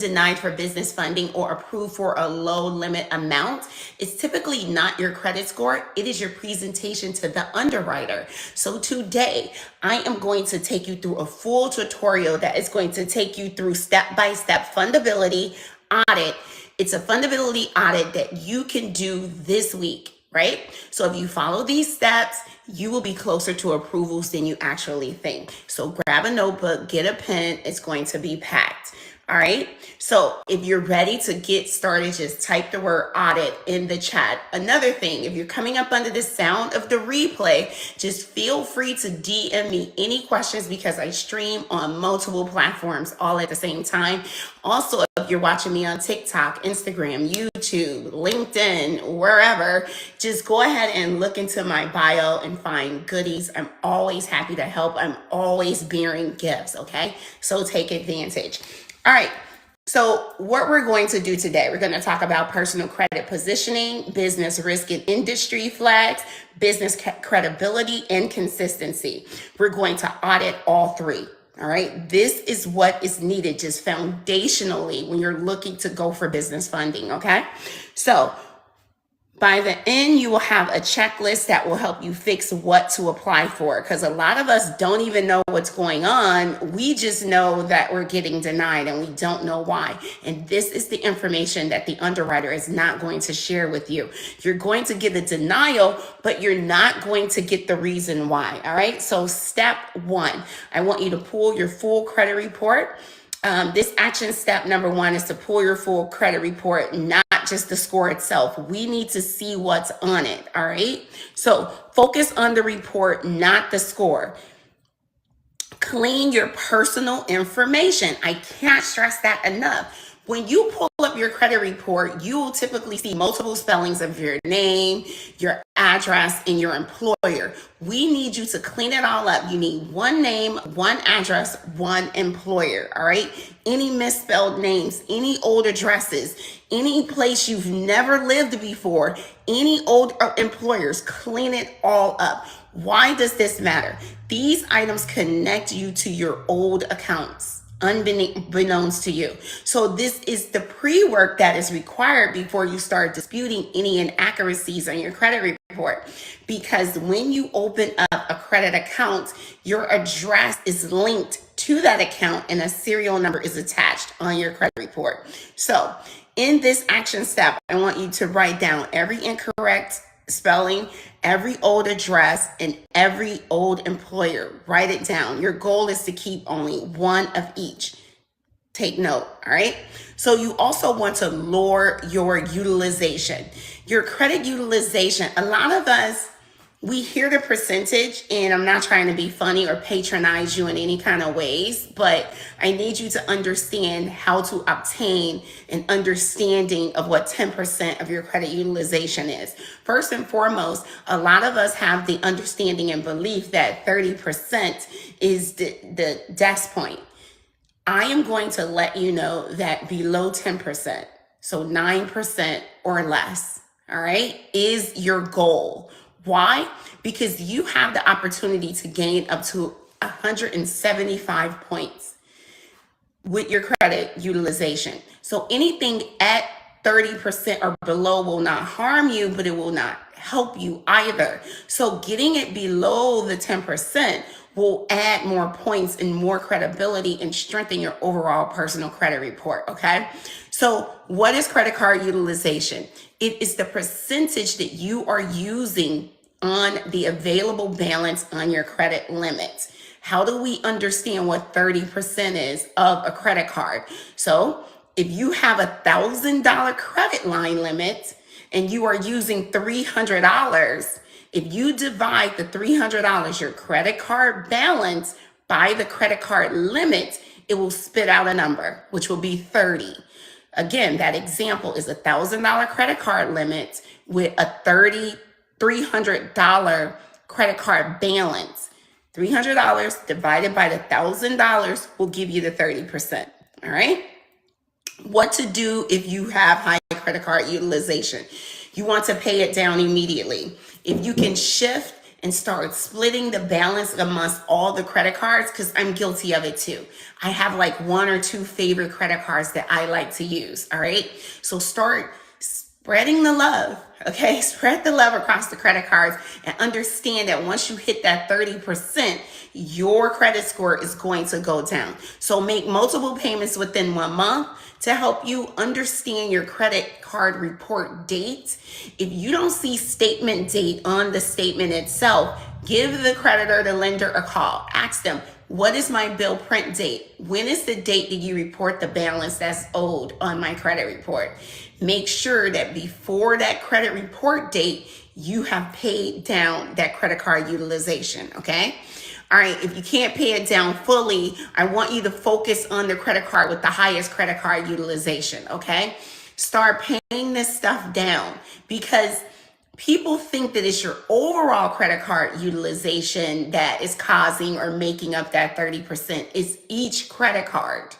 denied for business funding or approved for a low limit amount, it's typically not your credit score. It is your presentation to the underwriter. So today, I am going to take you through a full tutorial that is going to take you through step-by-step fundability audit. It's a fundability audit that you can do this week, right? So if you follow these steps, you will be closer to approvals than you actually think. So grab a notebook, get a pen. It's going to be packed. All right. So if you're ready to get started, just type the word audit in the chat. Another thing, if you're coming up under the sound of the replay, just feel free to DM me any questions because I stream on multiple platforms all at the same time. Also, if you're watching me on TikTok, Instagram, YouTube, LinkedIn, wherever, just go ahead and look into my bio and find goodies. I'm always happy to help. I'm always bearing gifts. Okay. So take advantage. All right, so what we're going to do today, we're going to talk about personal credit positioning, business risk and industry flags, business credibility, and consistency. We're going to audit all three. All right, this is what is needed just foundationally when you're looking to go for business funding. Okay, so by the end, you will have a checklist that will help you fix what to apply for, because a lot of us don't even know what's going on. We just know that we're getting denied and we don't know why. And this is the information that the underwriter is not going to share with you. You're going to get a denial, but you're not going to get the reason why. All right. So step one, I want you to pull your full credit report. This action step number one is to pull your full credit report, not just the score itself. We need to see what's on it. All right. So focus on the report, not the score. Clean your personal information. I can't stress that enough. When you pull up your credit report, you will typically see multiple spellings of your name, your address, and your employer. We need you to clean it all up. You need one name, one address, one employer, all right? Any misspelled names, any old addresses, any place you've never lived before, any old employers, clean it all up. Why does this matter? These items connect you to your old accounts, unbeknownst to you. So this is the pre-work that is required before you start disputing any inaccuracies on your credit report. Because when you open up a credit account, your address is linked to that account and a serial number is attached on your credit report. So in this action step, I want you to write down every incorrect spelling, every old address, and every old employer. Write it down. Your goal is to keep only one of each. Take note, all right? So you also want to lower your utilization. Your credit utilization, a lot of us, we hear the percentage, and I'm not trying to be funny or patronize you in any kind of ways, but I need you to understand how to obtain an understanding of what 10% of your credit utilization is. First and foremost, a lot of us have the understanding and belief that 30% is the desk point. I am going to let you know that below 10%, so 9% or less, all right, is your goal. Why? Because you have the opportunity to gain up to 175 points with your credit utilization. So anything at 30% or below will not harm you, but it will not help you either. So getting it below the 10% will add more points and more credibility and strengthen your overall personal credit report, okay? So what is credit card utilization? It is the percentage that you are using on the available balance on your credit limit. How do we understand what 30% is of a credit card? So if you have $1,000 credit line limit and you are using $300, if you divide the $300, your credit card balance, by the credit card limit, it will spit out a number, which will be 30. Again, that example is $1,000 credit card limit with a $300 credit card balance. $300 divided by the $1,000 will give you the 30%. All right. What to do if you have high credit card utilization? You want to pay it down immediately. If you can shift and start splitting the balance amongst all the credit cards, because I'm guilty of it too. I have like one or two favorite credit cards that I like to use. All right. So start spreading the love. Okay. Spread the love across the credit cards and understand that once you hit that 30%, your credit score is going to go down. So make multiple payments within 1 month to help you understand your credit card report date. If you don't see statement date on the statement itself, give the creditor, the lender a call. Ask them, what is my bill print date? When is the date that you report the balance that's owed on my credit report? Make sure that before that credit report date, you have paid down that credit card utilization, okay? All right, if you can't pay it down fully, I want you to focus on the credit card with the highest credit card utilization, okay? Start paying this stuff down, because people think that it's your overall credit card utilization that is causing or making up that 30%. It's each credit card.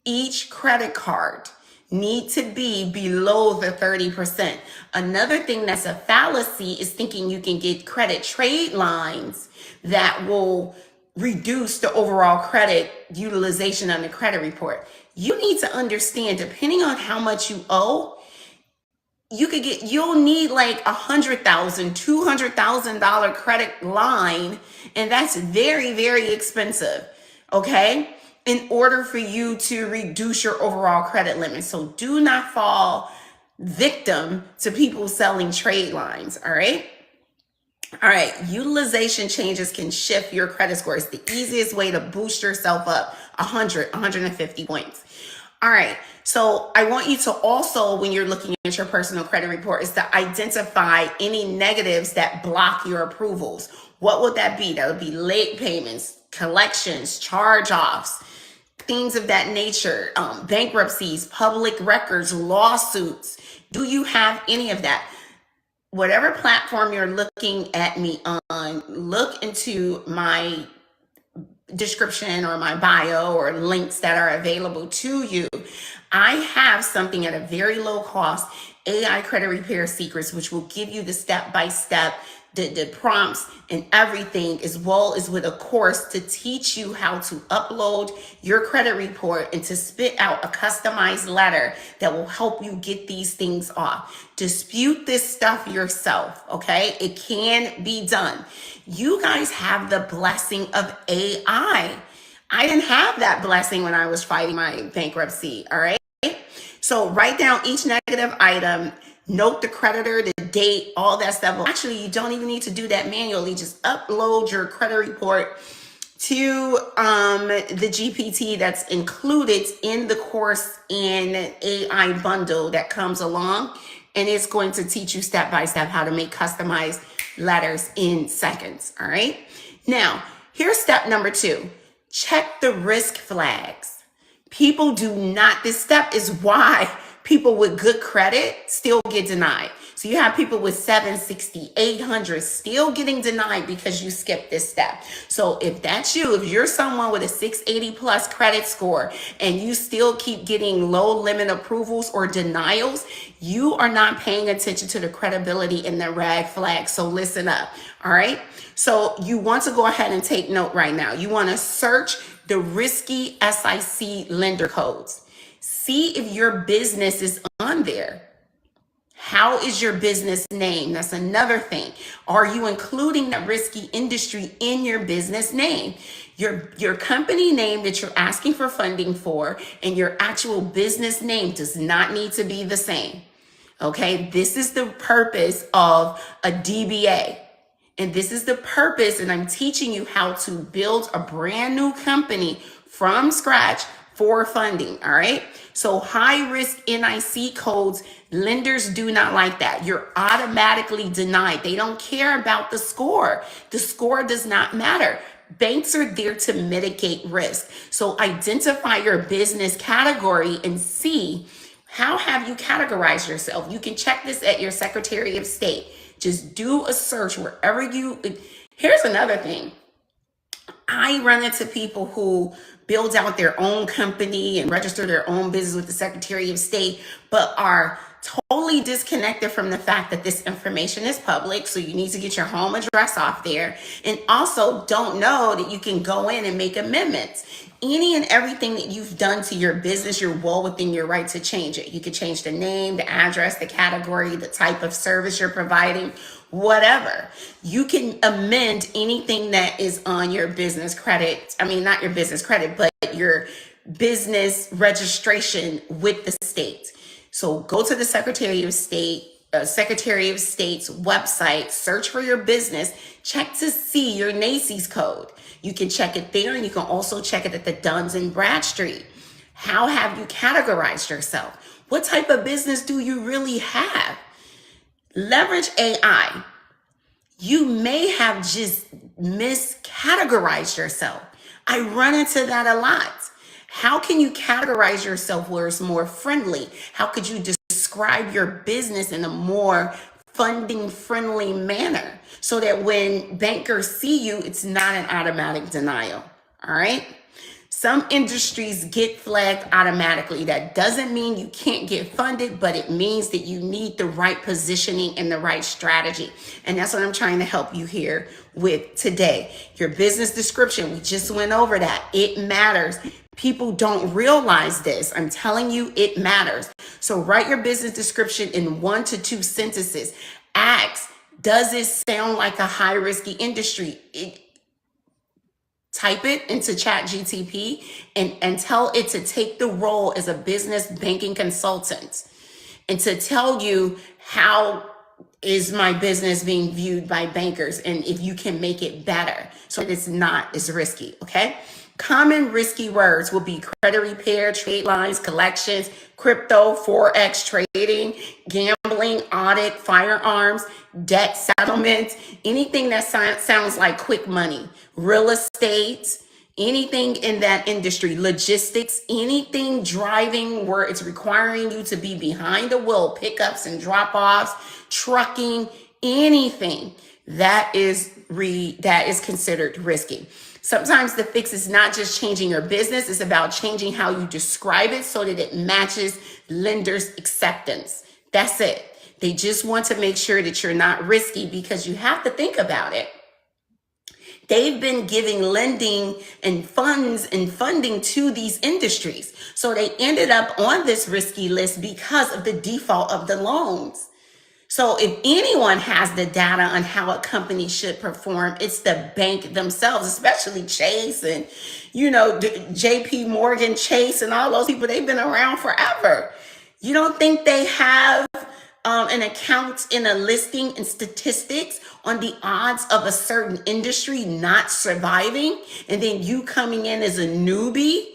Each credit card need to be below the 30%. Another thing that's a fallacy is thinking you can get credit trade lines that will reduce the overall credit utilization on the credit report. You need to understand, depending on how much you owe, you'll need like $100,000, $200,000 credit line, and that's very, very expensive, okay? In order for you to reduce your overall credit limit. So do not fall victim to people selling trade lines, all right? All right, utilization changes can shift your credit score. It's the easiest way to boost yourself up 100, 150 points. All right, so I want you to also, when you're looking at your personal credit report, is to identify any negatives that block your approvals. What would that be? That would be late payments, collections, charge-offs, things of that nature, bankruptcies, public records, lawsuits. Do you have any of that? Whatever platform you're looking at me on, look into my description or my bio or links that are available to you. I have something at a very low cost, AI Credit Repair Secrets, which will give you the step-by-step, the prompts and everything, as well as with a course to teach you how to upload your credit report and to spit out a customized letter that will help you get these things off. Dispute this stuff yourself, okay? It can be done. You guys have the blessing of AI. I didn't have that blessing when I was fighting my bankruptcy, all right? So write down each negative item, note the creditor, the date, all that stuff. Well, actually, you don't even need to do that manually. Just upload your credit report to the GPT that's included in the course and AI bundle that comes along. And it's going to teach you step by step how to make customized letters in seconds. All right. Now, here's step number 2. Check the risk flags. People do not, this step is why people with good credit still get denied. So you have people with 760, 800 still getting denied because you skipped this step. So if that's you, if you're someone with a 680 plus credit score and you still keep getting low limit approvals or denials, you are not paying attention to the credibility and the red flag. So listen up. All right. So you want to go ahead and take note right now. You want to search the risky SIC lender codes. See if your business is on there. How is your business name? That's another thing. Are you including that risky industry in your business name? Your company name that you're asking for funding for and your actual business name does not need to be the same. Okay, this is the purpose of a DBA. And this is the purpose, and I'm teaching you how to build a brand new company from scratch for funding, all right? So high risk NIC codes, lenders do not like that. You're automatically denied. They don't care about the score. The score does not matter. Banks are there to mitigate risk. So identify your business category and see how have you categorized yourself. You can check this at your Secretary of State. Just do a search wherever you, here's another thing. I run into people who build out their own company and register their own business with the Secretary of State, but are totally disconnected from the fact that this information is public. So you need to get your home address off there, and also don't know that you can go in and make amendments. Any and everything that you've done to your business, you're well within your right to change it. You can change the name, the address, the category, the type of service you're providing, whatever. You can amend anything that is on your business credit. I mean, not your business credit, but your business registration with the state. So go to the Secretary of State's website, search for your business, check to see your NACE's code. You can check it there, and you can also check it at the Duns and Bradstreet. How have you categorized yourself? What type of business do you really have? Leverage AI. You may have just miscategorized yourself. I run into that a lot. How can you categorize yourself where it's more friendly? How could you describe your business in a more funding friendly manner so that when bankers see you, it's not an automatic denial? All right. Some industries get flagged automatically. That doesn't mean you can't get funded, but it means that you need the right positioning and the right strategy. And that's what I'm trying to help you here with today. Your business description, we just went over that. It matters. People don't realize this. I'm telling you, it matters. So write your business description in 1 to 2 sentences. Ask, does it sound like a high risky industry? Type it into ChatGTP and tell it to take the role as a business banking consultant and to tell you how is my business being viewed by bankers and if you can make it better so it's not as risky, okay? Common risky words will be credit repair, trade lines, collections, crypto, forex trading, gambling, audit, firearms, debt settlement, anything that sounds like quick money, real estate, anything in that industry, logistics, anything driving where it's requiring you to be behind the wheel, pickups and drop-offs, trucking, anything that is considered risky. Sometimes the fix is not just changing your business, it's about changing how you describe it so that it matches lenders' acceptance. That's it. They just want to make sure that you're not risky because you have to think about it. They've been giving lending and funds and funding to these industries. So they ended up on this risky list because of the default of the loans. So if anyone has the data on how a company should perform, it's the bank themselves, especially Chase and, JP Morgan, Chase and all those people. They've been around forever. You don't think they have an account in a listing and statistics on the odds of a certain industry not surviving and then you coming in as a newbie?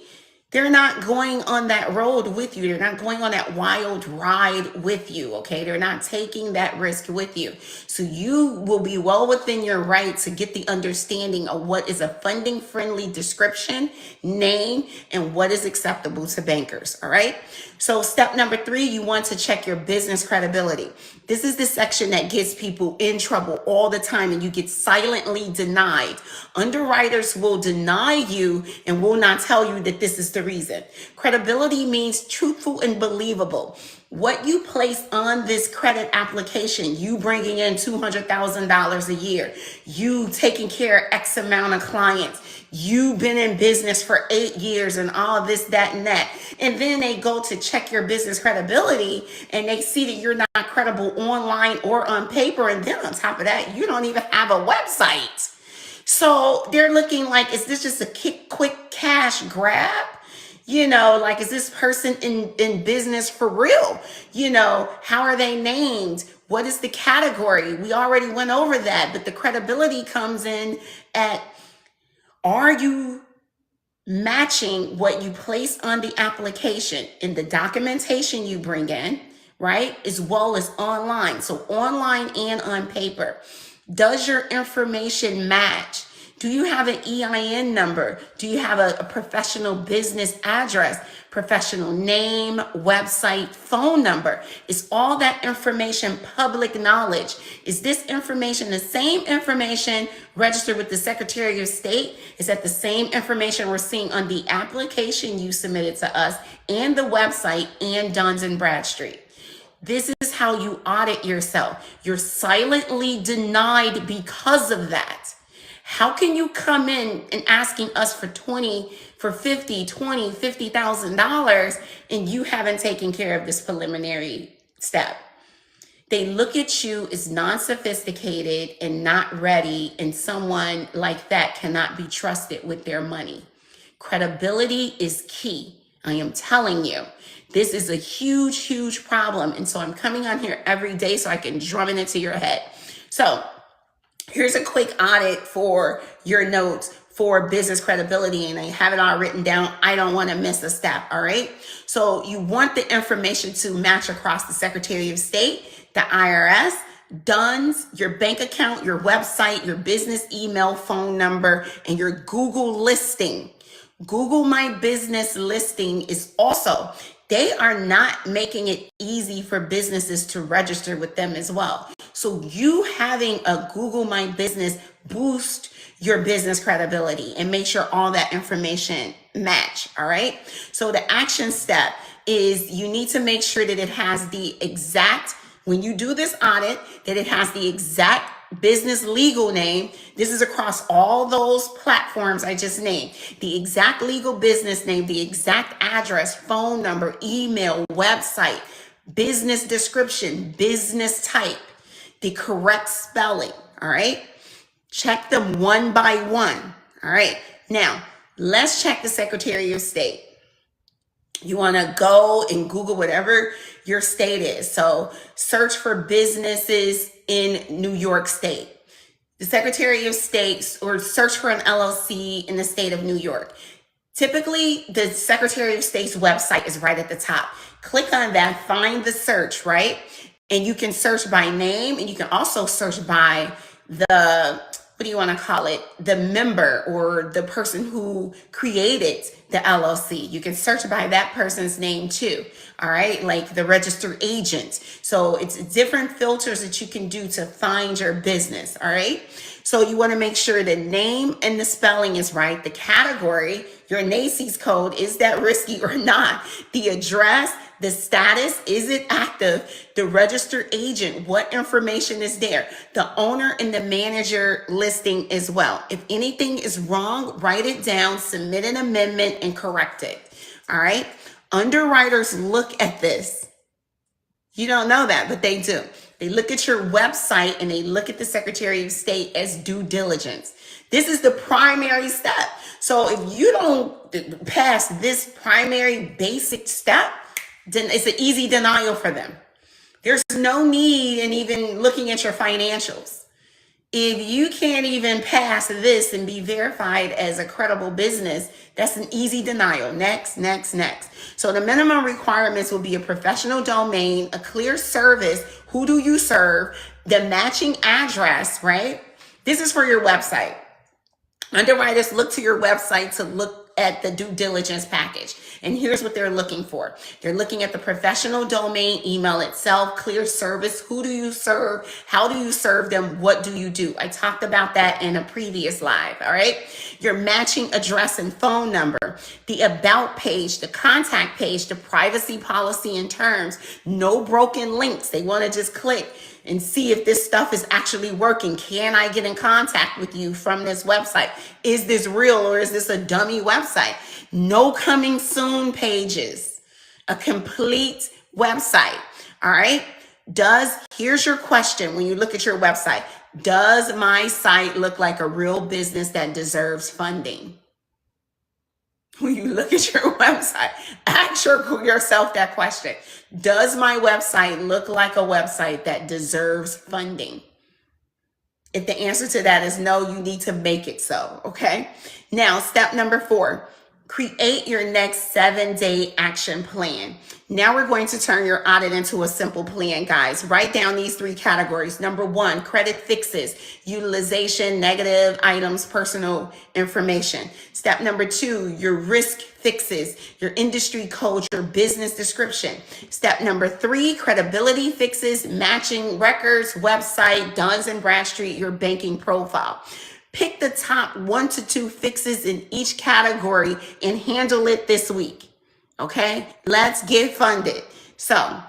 They're not going on that road with you. They're not going on that wild ride with you, okay? They're not taking that risk with you. So you will be well within your right to get the understanding of what is a funding-friendly description, name, and what is acceptable to bankers, all right? So step number 3, you want to check your business credibility. This is the section that gets people in trouble all the time and you get silently denied. Underwriters will deny you and will not tell you that this is the reason. Credibility means truthful and believable. What you place on this credit application, you bringing in $200,000 a year, you taking care of X amount of clients, you've been in business for 8 years and all of this, that, and that. And then they go to check your business credibility and they see that you're not credible online or on paper. And then on top of that, you don't even have a website. So they're looking like, is this just a quick cash grab? Is this person in business for real? How are they named? What is the category? We already went over that, but the credibility comes in at, are you matching what you place on the application in the documentation you bring in, right? As well as online. So online and on paper. Does your information match? Do you have an EIN number? Do you have a professional business address, professional name, website, phone number? Is all that information public knowledge? Is this information the same information registered with the Secretary of State? Is that the same information we're seeing on the application you submitted to us and the website and Duns and Bradstreet? This is how you audit yourself. You're silently denied because of that. How can you come in and asking us for $50,000 and you haven't taken care of this preliminary step? They look at you as non-sophisticated and not ready, and someone like that cannot be trusted with their money. Credibility is key. I am telling you. This is a huge, huge problem. And so I'm coming on here every day so I can drum it into your head. So here's a quick audit for your notes for business credibility. And I have it all written down. I don't want to miss a step. All right. So you want the information to match across the Secretary of State, the IRS, DUNS, your bank account, your website, your business email, phone number, and your Google listing. Google My Business listing is also, they are not making it easy for businesses to register with them as well. So you having a Google My Business boost your business credibility and make sure all that information match. All right. So the action step is you need to make sure that it has the exact, when you do this audit, that it has the exact business legal name. This is across all those platforms I just named. The exact legal business name, the exact address, phone number, email, website, business description, business type, the correct spelling. All right. Check them one by one. All right. Now, let's check the Secretary of State. You want to go and Google whatever your state is. So search for businesses in New York State. The Secretary of State, or search for an LLC in the state of New York. Typically, the Secretary of State's website is right at the top. Click on that, find the search, right? And you can search by name, and you can also search by the, what do you want to call it? The member or the person who created the LLC. You can search by that person's name too. All right. Like the registered agent. So it's different filters that you can do to find your business. All right. So you want to make sure the name and the spelling is right. The category, your NACE's code, is that risky or not? The address, the status, is it active? The registered agent, what information is there? The owner and the manager listing as well. If anything is wrong, write it down, submit an amendment, and correct it. All right. Underwriters look at this. You don't know that, but they do. They look at your website and they look at the Secretary of State as due diligence. This is the primary step. So if you don't pass this primary basic step, then it's an easy denial for them. There's no need in even looking at your financials. If you can't even pass this and be verified as a credible business, that's an easy denial. Next, next, next. So the minimum requirements will be a professional domain, a clear service, who do you serve, the matching address, right? This is for your website. Underwriters look to your website to look at the due diligence package. And here's what they're looking for. They're looking at the professional domain, email itself, clear service, who do you serve, how do you serve them, what do you do? I talked about that in a previous live, all right? Your matching address and phone number, the about page, the contact page, the privacy policy and terms, no broken links. They want to just click and see if this stuff is actually working. Can I get in contact with you from this website? Is this real or is this a dummy website? No coming soon pages, a complete website. All right. Here's your question when you look at your website. Does my site look like a real business that deserves funding? When you look at your website, ask yourself that question. Does my website look like a website that deserves funding? If the answer to that is no, you need to make it so, okay? Now, step number 4, Create your next 7-day action plan. Now we're going to turn your audit into a simple plan, guys. Write down these 3 categories. Number 1, credit fixes, utilization, negative items, personal information. Step number 2, your risk fixes, your industry code, your business description. Step number 3, credibility fixes, matching records, website, Duns and Bradstreet, your banking profile. Pick the top 1 to 2 fixes in each category and handle it this week. Okay, let's get funded. So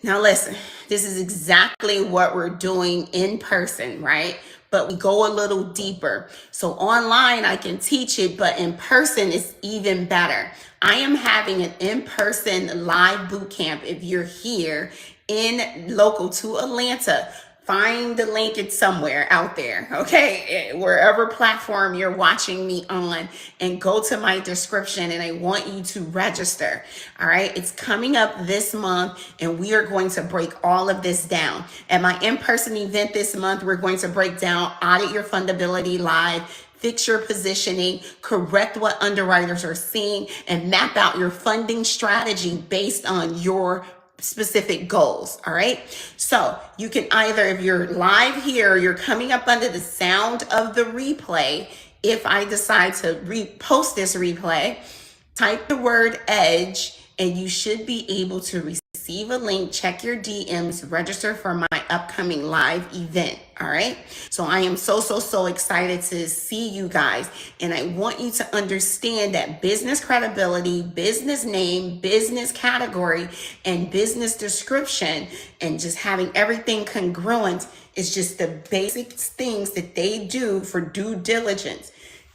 now listen, this is exactly what we're doing in person, right? But we go a little deeper. So online, I can teach it, but in person is even better. I am having an in-person live boot camp. If you're here in local to Atlanta, find the link. It's somewhere out there, okay? Wherever platform you're watching me on, and go to my description, and I want you to register, all right? It's coming up this month, and we are going to break all of this down. At my in-person event this month, we're going to break down Audit Your Fundability Live, fix your positioning, correct what underwriters are seeing, and map out your funding strategy based on your specific goals. All right. So you can either, if you're live here, you're coming up under the sound of the replay. If I decide to repost this replay, type the word EDGE, and you should be able to receive a link. Check your DMs, register for my upcoming live event. All right. So I am so excited to see you guys. And I want you to understand that business credibility, business name, business category, and business description, and just having everything congruent is just the basic things that they do for due diligence.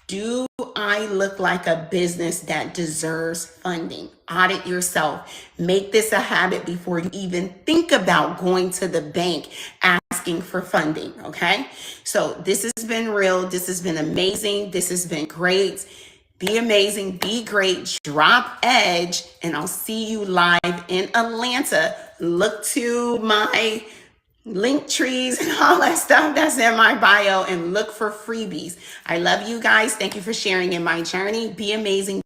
Do I look like a business that deserves funding? Audit yourself. Make this a habit before you even think about going to the bank asking for funding, okay? So this has been real. This has been amazing. This has been great. Be amazing. Be great. Drop EDGE, and I'll see you live in Atlanta. Look to my link trees and all that stuff that's in my bio, and look for freebies. I love you guys. Thank you for sharing in my journey. Be amazing.